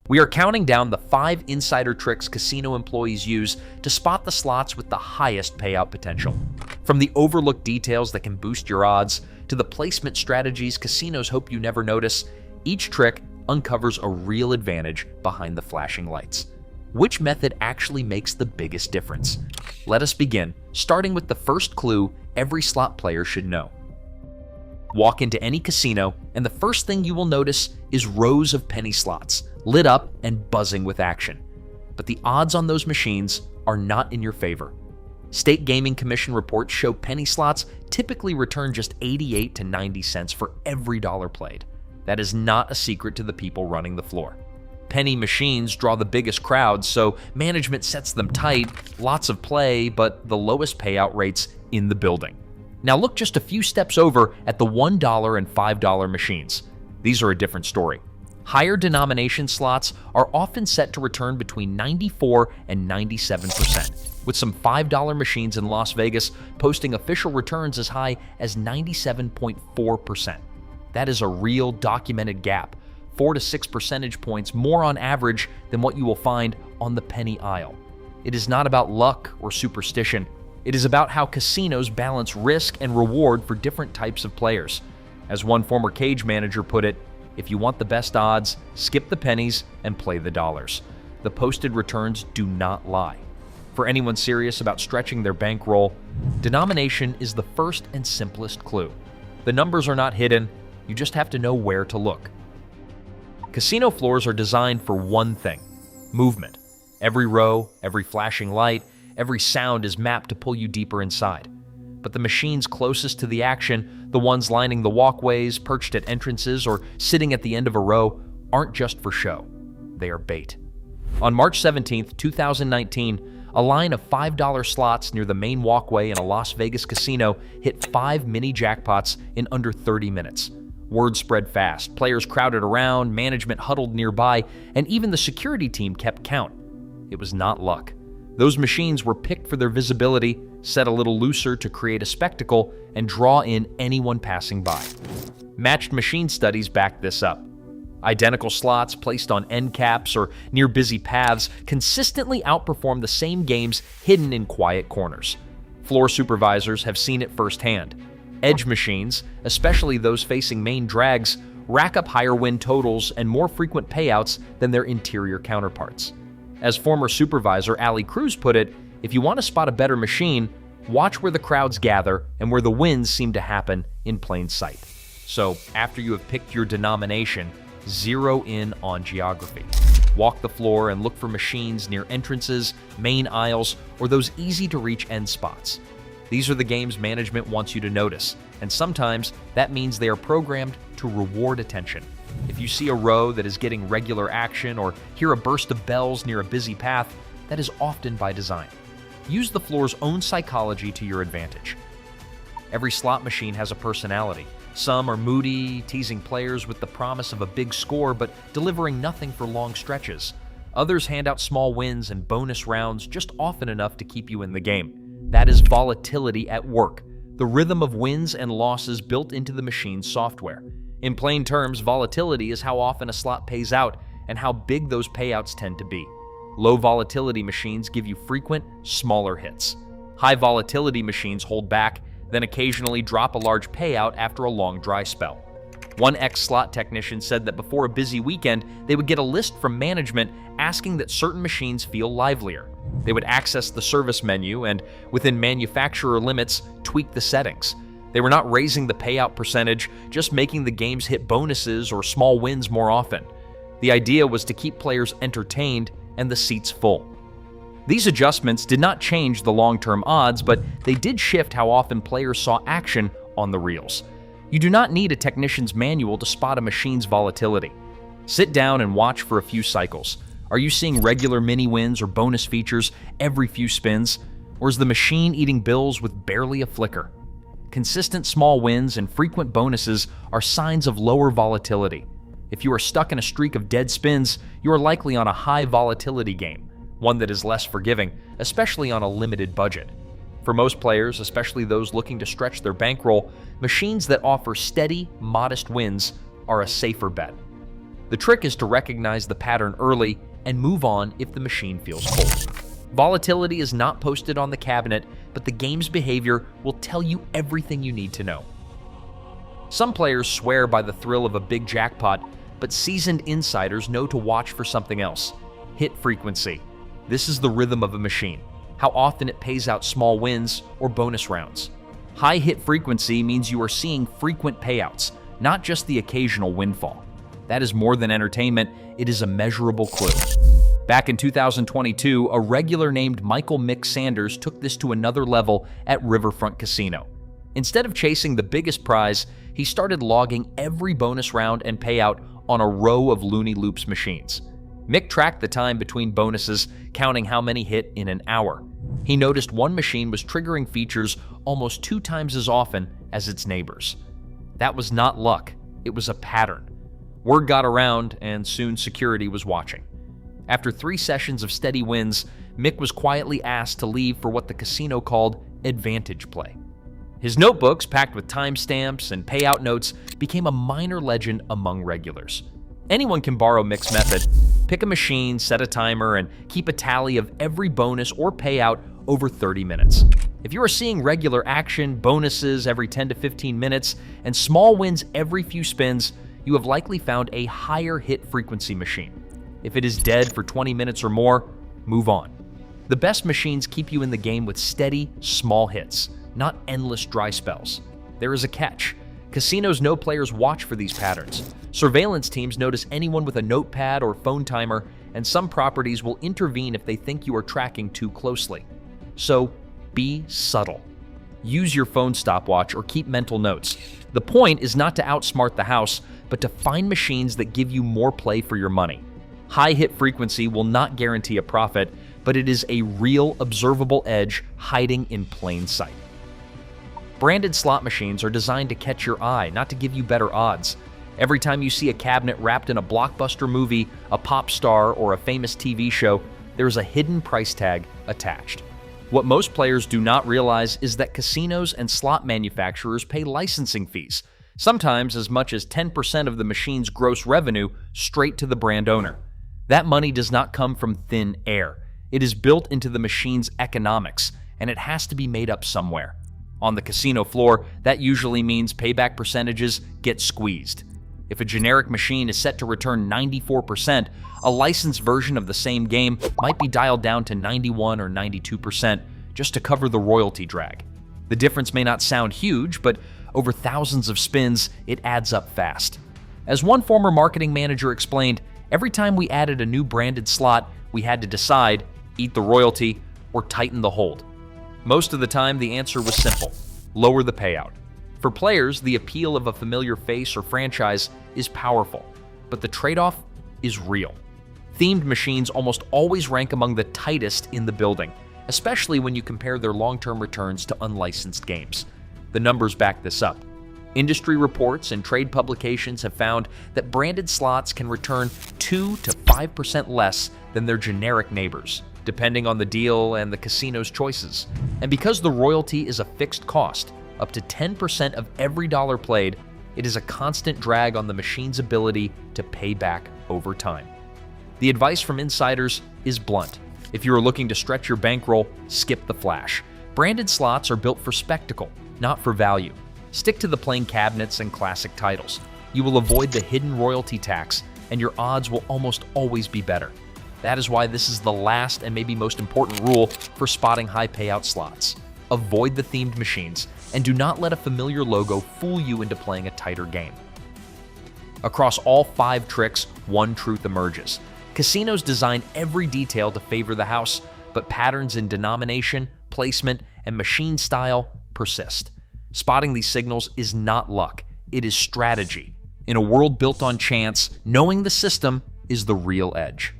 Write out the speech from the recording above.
We are counting down the 5 insider tricks casino employees use to spot the slots with the highest payout potential. From the overlooked details that can boost your odds, to the placement strategies casinos hope you never notice, each trick uncovers a real advantage behind the flashing lights. Which method actually makes the biggest difference? Let us begin, starting with the first clue every slot player should know. Walk into any casino, and the first thing you will notice is rows of penny slots, lit up and buzzing with action. But the odds on those machines are not in your favor. State Gaming Commission reports show penny slots typically return just 88 to 90 cents for every dollar played. That is not a secret to the people running the floor. Penny machines draw the biggest crowds, so management sets them tight, lots of play, but the lowest payout rates in the building. Now look just a few steps over at the $1 and $5 machines. These are a different story. Higher denomination slots are often set to return between 94 and 97%, with some $5 machines in Las Vegas posting official returns as high as 97.4%. That is a real documented gap, 4 to 6 percentage points more on average than what you will find on the penny aisle. It is not about luck or superstition. It is about how casinos balance risk and reward for different types of players. As one former cage manager put it, if you want the best odds, skip the pennies and play the dollars. The posted returns do not lie. For anyone serious about stretching their bankroll, denomination is the first and simplest clue. The numbers are not hidden, you just have to know where to look. Casino floors are designed for one thing: movement. Every row, every flashing light, every sound is mapped to pull you deeper inside. But the machines closest to the action, the ones lining the walkways, perched at entrances, or sitting at the end of a row, aren't just for show. They are bait. On March 17, 2019, a line of $5 slots near the main walkway in a Las Vegas casino hit 5 mini jackpots in under 30 minutes. Word spread fast, players crowded around, management huddled nearby, and even the security team kept count. It was not luck. Those machines were picked for their visibility, set a little looser to create a spectacle, and draw in anyone passing by. Matched machine studies back this up. Identical slots placed on end caps or near busy paths consistently outperform the same games hidden in quiet corners. Floor supervisors have seen it firsthand. Edge machines, especially those facing main drags, rack up higher win totals and more frequent payouts than their interior counterparts. As former supervisor Ali Cruz put it, if you want to spot a better machine, watch where the crowds gather and where the wins seem to happen in plain sight. So, after you have picked your denomination, zero in on geography. Walk the floor and look for machines near entrances, main aisles, or those easy-to-reach end spots. These are the games management wants you to notice, and sometimes that means they are programmed to reward attention. If you see a row that is getting regular action or hear a burst of bells near a busy path, that is often by design. Use the floor's own psychology to your advantage. Every slot machine has a personality. Some are moody, teasing players with the promise of a big score but delivering nothing for long stretches. Others hand out small wins and bonus rounds just often enough to keep you in the game. That is volatility at work, the rhythm of wins and losses built into the machine's software. In plain terms, volatility is how often a slot pays out and how big those payouts tend to be. Low volatility machines give you frequent, smaller hits. High volatility machines hold back, then occasionally drop a large payout after a long dry spell. One ex-slot technician said that before a busy weekend, they would get a list from management asking that certain machines feel livelier. They would access the service menu and, within manufacturer limits, tweak the settings. They were not raising the payout percentage, just making the games hit bonuses or small wins more often. The idea was to keep players entertained and the seats full. These adjustments did not change the long-term odds, but they did shift how often players saw action on the reels. You do not need a technician's manual to spot a machine's volatility. Sit down and watch for a few cycles. Are you seeing regular mini wins or bonus features every few spins? Or is the machine eating bills with barely a flicker? Consistent small wins and frequent bonuses are signs of lower volatility. If you are stuck in a streak of dead spins, you are likely on a high volatility game, one that is less forgiving, especially on a limited budget. For most players, especially those looking to stretch their bankroll, machines that offer steady, modest wins are a safer bet. The trick is to recognize the pattern early and move on if the machine feels cold. Volatility is not posted on the cabinet, but the game's behavior will tell you everything you need to know. Some players swear by the thrill of a big jackpot, but seasoned insiders know to watch for something else: hit frequency. This is the rhythm of a machine, how often it pays out small wins or bonus rounds. High hit frequency means you are seeing frequent payouts, not just the occasional windfall. That is more than entertainment, it is a measurable clue. Back in 2022, a regular named Michael Mick Sanders took this to another level at Riverfront Casino. Instead of chasing the biggest prize, he started logging every bonus round and payout on a row of Looney Loops machines. Mick tracked the time between bonuses, counting how many hit in an hour. He noticed one machine was triggering features almost 2 times as often as its neighbors. That was not luck, it was a pattern. Word got around, and soon security was watching. After 3 sessions of steady wins, Mick was quietly asked to leave for what the casino called advantage play. His notebooks, packed with timestamps and payout notes, became a minor legend among regulars. Anyone can borrow Mick's method. Pick a machine, set a timer, and keep a tally of every bonus or payout over 30 minutes. If you are seeing regular action, bonuses every 10 to 15 minutes, and small wins every few spins, you have likely found a higher hit frequency machine. If it is dead for 20 minutes or more, move on. The best machines keep you in the game with steady, small hits, not endless dry spells. There is a catch. Casinos know players watch for these patterns. Surveillance teams notice anyone with a notepad or phone timer, and some properties will intervene if they think you are tracking too closely. So, be subtle. Use your phone stopwatch or keep mental notes. The point is not to outsmart the house, but to find machines that give you more play for your money. High hit frequency will not guarantee a profit, but it is a real observable edge hiding in plain sight. Branded slot machines are designed to catch your eye, not to give you better odds. Every time you see a cabinet wrapped in a blockbuster movie, a pop star, or a famous TV show, there's a hidden price tag attached. What most players do not realize is that casinos and slot manufacturers pay licensing fees, sometimes as much as 10% of the machine's gross revenue, straight to the brand owner. That money does not come from thin air. It is built into the machine's economics, and it has to be made up somewhere. On the casino floor, that usually means payback percentages get squeezed. If a generic machine is set to return 94%, a licensed version of the same game might be dialed down to 91 or 92% just to cover the royalty drag. The difference may not sound huge, but over thousands of spins, it adds up fast. As one former marketing manager explained, every time we added a new branded slot, we had to decide, eat the royalty or tighten the hold. Most of the time, the answer was simple: lower the payout. For players, the appeal of a familiar face or franchise is powerful, but the trade-off is real. Themed machines almost always rank among the tightest in the building, especially when you compare their long-term returns to unlicensed games. The numbers back this up. Industry reports and trade publications have found that branded slots can return 2 to 5% less than their generic neighbors, depending on the deal and the casino's choices. And because the royalty is a fixed cost, up to 10% of every dollar played, it is a constant drag on the machine's ability to pay back over time. The advice from insiders is blunt. If you are looking to stretch your bankroll, skip the flash. Branded slots are built for spectacle, not for value. Stick to the plain cabinets and classic titles. You will avoid the hidden royalty tax, and your odds will almost always be better. That is why this is the last and maybe most important rule for spotting high payout slots. Avoid the themed machines, and do not let a familiar logo fool you into playing a tighter game. Across all 5 tricks, one truth emerges. Casinos design every detail to favor the house, but patterns in denomination, placement, and machine style persist. Spotting these signals is not luck, it is strategy. In a world built on chance, knowing the system is the real edge.